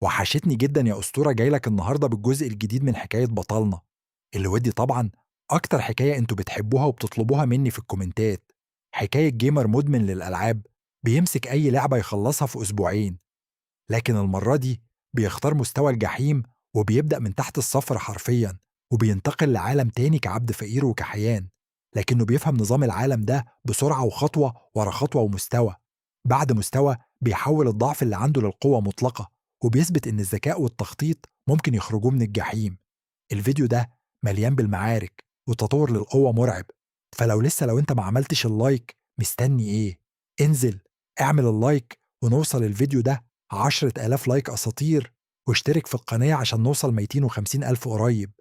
وحشتني جدا يا أسطورة، جايلك النهاردة بالجزء الجديد من حكاية بطلنا، اللي ودي طبعا أكتر حكاية انتوا بتحبوها وبتطلبوها مني في الكومنتات. حكاية جيمر مدمن للألعاب بيمسك أي لعبة يخلصها في أسبوعين، لكن المرة دي بيختار مستوى الجحيم وبيبدأ من تحت الصفر حرفيا، وبينتقل لعالم تاني كعبد فقير وكحيان، لكنه بيفهم نظام العالم ده بسرعة وخطوة ورا خطوة ومستوى بعد مستوى. بيحول الضعف اللي عنده للقوة مطلقة، وبيثبت إن الذكاء والتخطيط ممكن يخرجوه من الجحيم. الفيديو ده مليان بالمعارك وتطور للقوة مرعب، فلو انت ما عملتش اللايك مستني ايه؟ انزل اعمل اللايك ونوصل الفيديو ده 10,000 لايك أساطير، واشترك في القناة عشان نوصل 250 ألف قريب.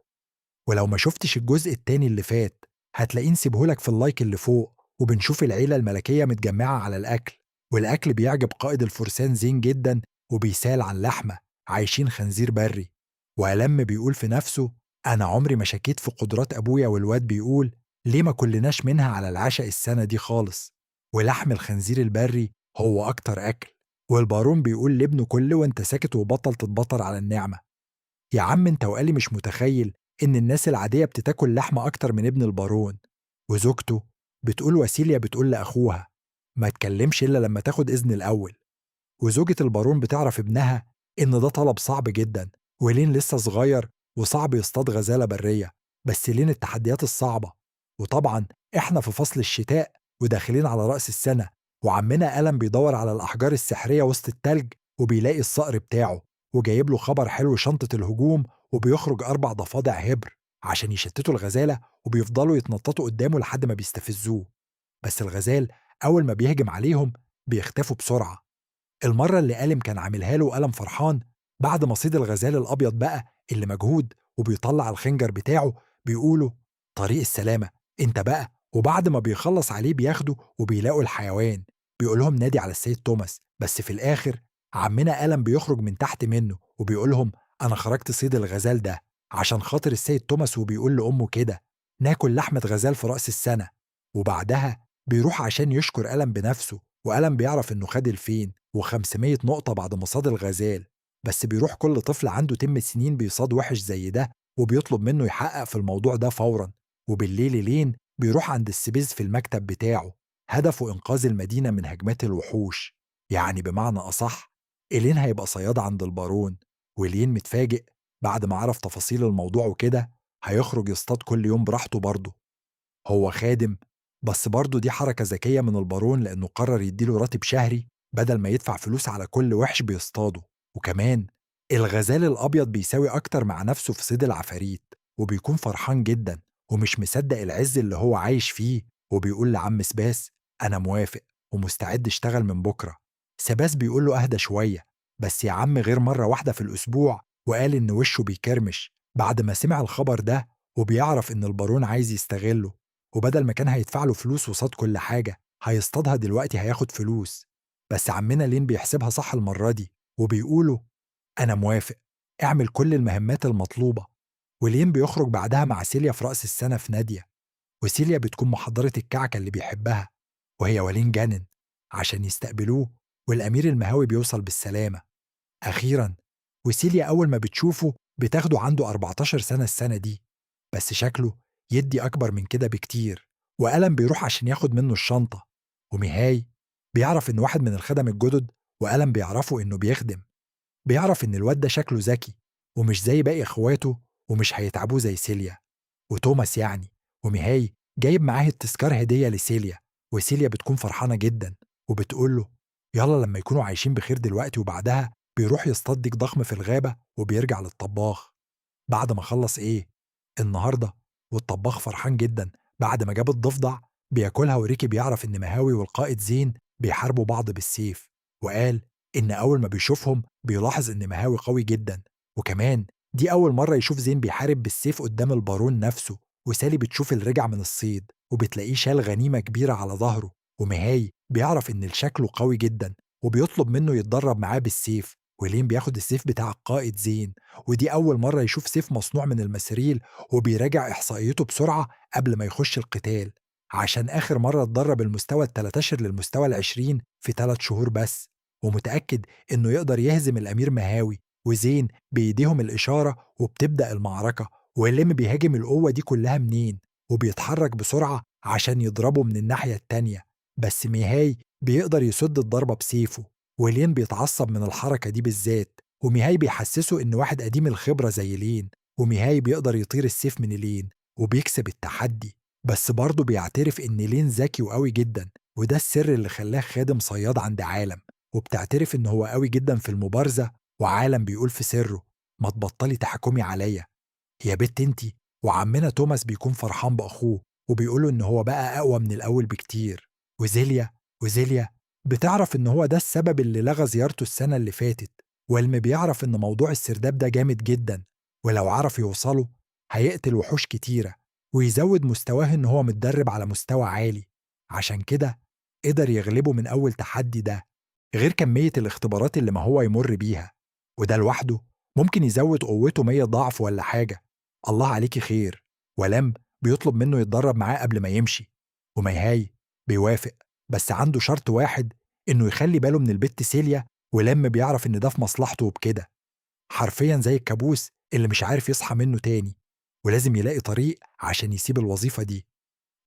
ولو ما شفتش الجزء التاني اللي فات هتلاقيه نسيبهولك في اللايك اللي فوق، وبنشوف العيلة الملكية متجمعة على الأكل، والأكل بيعجب قائد الفرسان زين جدا، وبيسال عن لحمة عايشين خنزير بري. وألم بيقول في نفسه أنا عمري ما شكيت في قدرات أبويا، والواد بيقول ليه ما كلناش منها على العشاء السنة دي خالص، ولحم الخنزير البري هو أكتر أكل. والبارون بيقول لابنه كل وانت ساكت وبطل تتبطر على النعمة. يا عم انت وقالي مش متخيل إن الناس العادية بتتاكل لحمة أكتر من ابن البارون. وزوجته بتقول وسيليا بتقول لأخوها ما تكلمش إلا لما تاخد إذن الأول. وزوجة البارون بتعرف ابنها إن ده طلب صعب جدا، ولين لسه صغير وصعب يصطاد غزالة برية، بس لين التحديات الصعبة. وطبعا إحنا في فصل الشتاء وداخلين على رأس السنة، وعمنا ألم بيدور على الأحجار السحرية وسط التلج وبيلاقي الصقر بتاعه، وجايب له خبر حلو شنطة الهجوم، وبيخرج 4 ضفادع هبر عشان يشتتوا الغزالة، وبيفضلوا يتنططوا قدامه لحد ما بيستفزوه. بس الغزال أول ما بيهجم عليهم بيختفوا بسرعة. المرة اللي قالم كان عاملها له قلم فرحان بعد ما صيد الغزال الأبيض بقى اللي مجهود وبيطلع الخنجر بتاعه، بيقولوا طريق السلامة انت بقى. وبعد ما بيخلص عليه بياخده وبيلاقوا الحيوان، بيقولهم نادي على السيد توماس. بس في الآخر عمنا قلم بيخرج من تحت منه وبيقولهم أنا خرجت صيد الغزال ده عشان خاطر السيد توماس، وبيقول لأمه كده ناكل لحمة غزال في رأس السنة. وبعدها بيروح عشان يشكر قلم بنفسه، وقلم بيعرف إنه خد الفين و500 نقطة بعد ما صاد الغزال. بس بيروح كل طفل عنده تم سنين بيصاد وحش زي ده وبيطلب منه يحقق في الموضوع ده فورا. وبالليل لين بيروح عند السبيز في المكتب بتاعه، هدفه إنقاذ المدينة من هجمات الوحوش. يعني بمعنى أصح إلين هيبقى صياد عند البارون، ولين متفاجئ بعد ما عرف تفاصيل الموضوع وكده هيخرج يصطاد كل يوم براحته برضه. هو خادم، بس برضه دي حركة ذكية من البارون لأنه قرر يديله راتب شهري بدل ما يدفع فلوس على كل وحش بيصطاده. وكمان الغزال الأبيض بيساوي أكتر مع نفسه في صيد العفاريت، وبيكون فرحان جدا ومش مصدق العز اللي هو عايش فيه، وبيقول لعم سباس أنا موافق ومستعد اشتغل من بكرة. سباس بيقول له أهدى شوية بس يا عم، غير مرة واحدة في الأسبوع، وقال إن وشه بيكرمش بعد ما سمع الخبر ده، وبيعرف إن البارون عايز يستغله، وبدل ما كان هيدفع له فلوس وصاد كل حاجة هيصطادها دلوقتي هياخد فلوس. بس عمنا لين بيحسبها صح المرة دي وبيقولوا أنا موافق، اعمل كل المهمات المطلوبة. ولين بيخرج بعدها مع سيليا في رأس السنة في نادية، وسيليا بتكون محضرة الكعكة اللي بيحبها، وهي ولين جنن عشان يستقبلوه، والأمير المهاوي بيوصل بالسلامة أخيرا. وسيليا أول ما بتشوفه بتاخده عنده 14 سنة السنة دي، بس شكله يدي أكبر من كده بكتير. وألم بيروح عشان ياخد منه الشنطة، وميهاي بيعرف إن واحد من الخدم الجدد، وألم بيعرفه إنه بيخدم، بيعرف إن الواد ده شكله ذكي ومش زي باقي إخواته ومش هيتعبوه زي سيليا وتوماس يعني. وميهاي جايب معاه التذكار هدية لسيليا، وسيليا بتكون فرحانة جدا وبتقول له يلا لما يكونوا عايشين بخير دلوقتي. وبعدها بيروح يصطاد ديك ضخم في الغابة وبيرجع للطباخ بعد ما خلص النهاردة. والطباخ فرحان جدا بعد ما جاب الضفدع بياكلها، وريكي بيعرف إن مهاوي والقائد زين بيحاربوا بعض بالسيف، وقال إن أول ما بيشوفهم بيلاحظ إن مهاوي قوي جدا. وكمان دي أول مرة يشوف زين بيحارب بالسيف قدام البارون نفسه. وسالي بتشوف الرجع من الصيد وبتلاقيه شال غنيمة كبيرة على ظهره، ومهاي بيعرف إن شكله قوي جدا وبيطلب منه يتدرب معاه بالسيف. ولين بياخد السيف بتاع القائد زين، ودي أول مرة يشوف سيف مصنوع من المسريل، وبيراجع إحصائيته بسرعة قبل ما يخش القتال عشان آخر مرة اتدرب المستوى ال13 للمستوى ال20 في 3 شهور بس، ومتأكد إنه يقدر يهزم الأمير مهاوي وزين بإيديهم الإشارة وبتبدأ المعركة، ولم بيهاجم القوة دي كلها منين وبيتحرك بسرعة عشان يضربه من الناحية التانية. بس ميهاي بيقدر يسد الضربة بسيفه، ولين بيتعصب من الحركة دي بالذات، وميهاي بيحسسه إن واحد قديم الخبرة زي لين، وميهاي بيقدر يطير السيف من لين وبيكسب التحدي. بس برضه بيعترف إن لين ذكي وقوي جدا، وده السر اللي خلاه خادم صياد عند عالم، وبتعترف إن هو قوي جدا في المبارزة. وعالم بيقول في سره: ما تبطلي تحكمي عليا يا بت انتي. وعمنا توماس بيكون فرحان بأخوه وبيقوله إن هو بقى أقوى من الأول بكتير. وزيليا بتعرف إن هو ده السبب اللي لغى زيارته السنة اللي فاتت، والم بيعرف إن موضوع السرداب ده جامد جدا، ولو عرف يوصله هيقتل وحوش كتيرة ويزود مستواه إن هو متدرب على مستوى عالي. عشان كده قدر يغلبه من أول تحدي ده، غير كمية الاختبارات اللي ما هو يمر بيها، وده لوحده ممكن يزود قوته 100 ضعف ولا حاجة. الله عليكي خير. ولم بيطلب منه يتدرب معاه قبل ما يمشي، وميهاي بيوافق، بس عنده شرط واحد: إنه يخلي باله من البت سيليا. ولم بيعرف إن ده في مصلحته، وبكده حرفيا زي الكابوس اللي مش عارف يصحى منه تاني، ولازم يلاقي طريق عشان يسيب الوظيفة دي.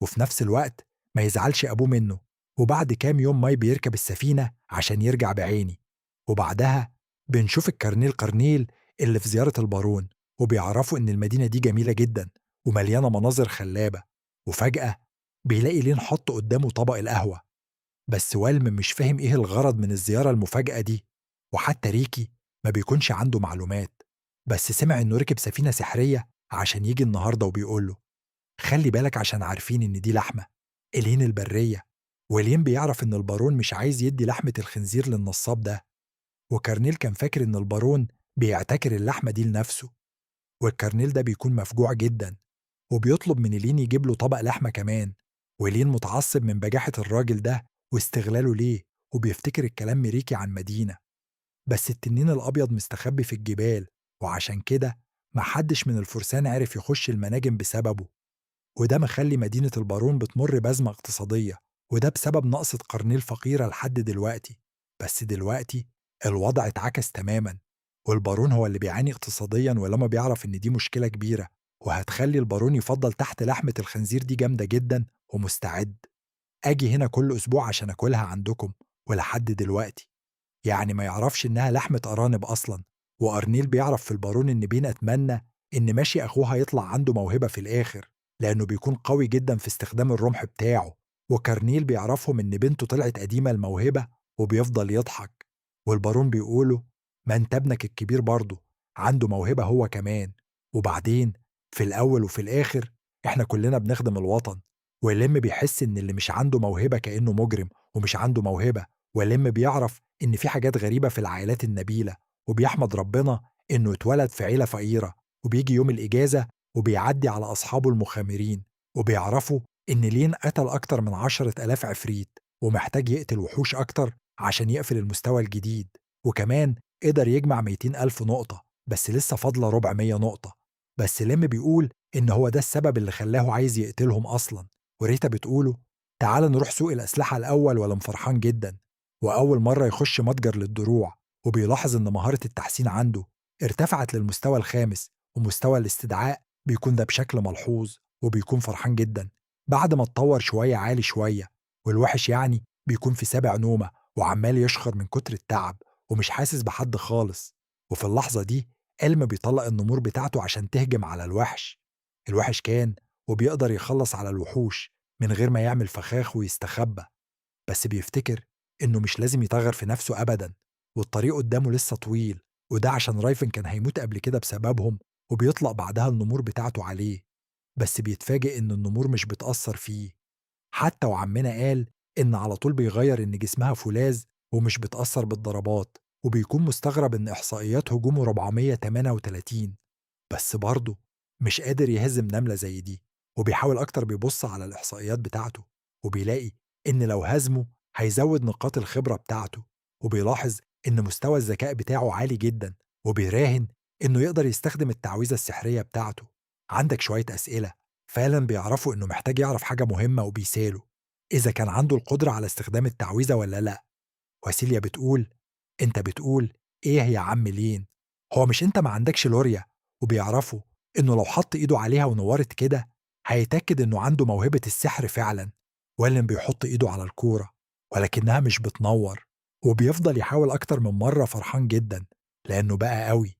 وفي نفس الوقت ما يزعلش أبوه منه. وبعد كام يوم ماي بيركب السفينة عشان يرجع بعيني، وبعدها بنشوف الكرنيل قرنيل اللي في زيارة البارون، وبيعرفوا إن المدينة دي جميلة جدا ومليانة مناظر خلابة. وفجأة بيلاقي لين حط قدامه طبق القهوة، بس والم مش فاهم إيه الغرض من الزيارة المفاجأة دي. وحتى ريكي ما بيكونش عنده معلومات، بس سمع إنه ركب سفينة سحرية عشان يجي النهاردة، وبيقوله: خلي بالك عشان عارفين إن دي لحمة إلين البرية. ولين بيعرف إن البارون مش عايز يدي لحمة الخنزير للنصاب ده، وكارنيل كان فاكر إن البارون بيعتكر اللحمة دي لنفسه. والكارنيل ده بيكون مفجوع جدا وبيطلب من إلين يجيب له طبق لحمة كمان. وإلين متعصب من بجاحة الراجل ده واستغلاله ليه، وبيفتكر الكلام مريكي عن مدينة، بس التنين الأبيض مستخبي في الجبال، وعشان كده محدش من الفرسان عرف يخش المناجم بسببه. وده مخلي مدينة البارون بتمر بأزمة اقتصادية، وده بسبب نقصة قرنيل فقيرة لحد دلوقتي. بس دلوقتي الوضع اتعكس تماما، والبارون هو اللي بيعاني اقتصاديا، ولما بيعرف إن دي مشكلة كبيرة وهتخلي البارون يفضل تحت لحمة الخنزير دي جامدة جدا، ومستعد أجي هنا كل أسبوع عشان أكلها عندكم. ولحد دلوقتي يعني ما يعرفش إنها لحمة أرانب أصلا. وأرنيل بيعرف في البارون إن بين أتمنى إن ماشي أخوه هيطلع عنده موهبة في الآخر، لأنه بيكون قوي جدا في استخدام الرمح بتاعه. وكارنيل بيعرفهم إن بنته طلعت قديمة الموهبة، وبيفضل يضحك. والبارون بيقوله: ما أنت ابنك الكبير برضه عنده موهبة هو كمان. وبعدين في الأول وفي الآخر إحنا كلنا بنخدم الوطن. ولم بيحس إن اللي مش عنده موهبة كأنه مجرم ومش عنده موهبة. ولم بيعرف إن في حاجات غريبة في العائلات النبيلة، وبيحمد ربنا إنه اتولد في عيلة فقيرة، وبيجي يوم الإجازة وبيعدي على أصحابه المخامرين، وبيعرفوا إن لين قتل أكتر من 10,000 عفريت، ومحتاج يقتل وحوش أكتر عشان يقفل المستوى الجديد. وكمان قدر يجمع 200,000 نقطة، بس لسه فاضلة 400 نقطة. بس لم بيقول إن هو ده السبب اللي خلاه عايز يقتلهم أصلا. وريتا بتقوله: تعال نروح سوق الأسلحة الأول. ولا فرحان جدا، وأول مرة يخش متجر للدروع، وبيلاحظ إن مهارة التحسين عنده ارتفعت للمستوى الخامس، ومستوى الاستدعاء بيكون ده بشكل ملحوظ، وبيكون فرحان جدا بعد ما اتطور شوية عالي شوية. والوحش يعني بيكون في سابع نومة وعمال يشخر من كتر التعب ومش حاسس بحد خالص. وفي اللحظة دي علم بيطلق النمور بتاعته عشان تهجم على الوحش. الوحش كان وبيقدر يخلص على الوحوش من غير ما يعمل فخاخ ويستخبى، بس بيفتكر إنه مش لازم يطغر في نفسه أبدا، والطريق قدامه لسه طويل. وده عشان رايفن كان هيموت قبل كده بسببهم، وبيطلق بعدها النمور بتاعته عليه. بس بيتفاجئ إن النمور مش بتأثر فيه، حتى وعمنا قال إن على طول بيغير إن جسمها فولاذ ومش بتأثر بالضربات. وبيكون مستغرب إن إحصائيات هجومه 438، بس برضه مش قادر يهزم نملة زي دي. وبيحاول أكتر، بيبص على الإحصائيات بتاعته وبيلاقي إن لو هزمه هيزود نقاط الخبرة بتاعته. وبيلاحظ إن مستوى الذكاء بتاعه عالي جدا، وبيراهن إنه يقدر يستخدم التعويذة السحرية بتاعته. عندك شوية أسئلة فعلا بيعرفوا إنه محتاج يعرف حاجة مهمة، وبيساله إذا كان عنده القدرة على استخدام التعويذة ولا لأ. وسيليا بتقول: أنت بتقول إيه يا عم لين؟ هو مش أنت ما عندكش لوريا وبيعرفوا إنه لو حط إيده عليها ونورت كده هيتأكد إنه عنده موهبة السحر فعلا، ولا إن بيحط إيده على الكورة ولكنها مش بتنور، وبيفضل يحاول أكتر من مرة فرحان جدا لأنه بقى قوي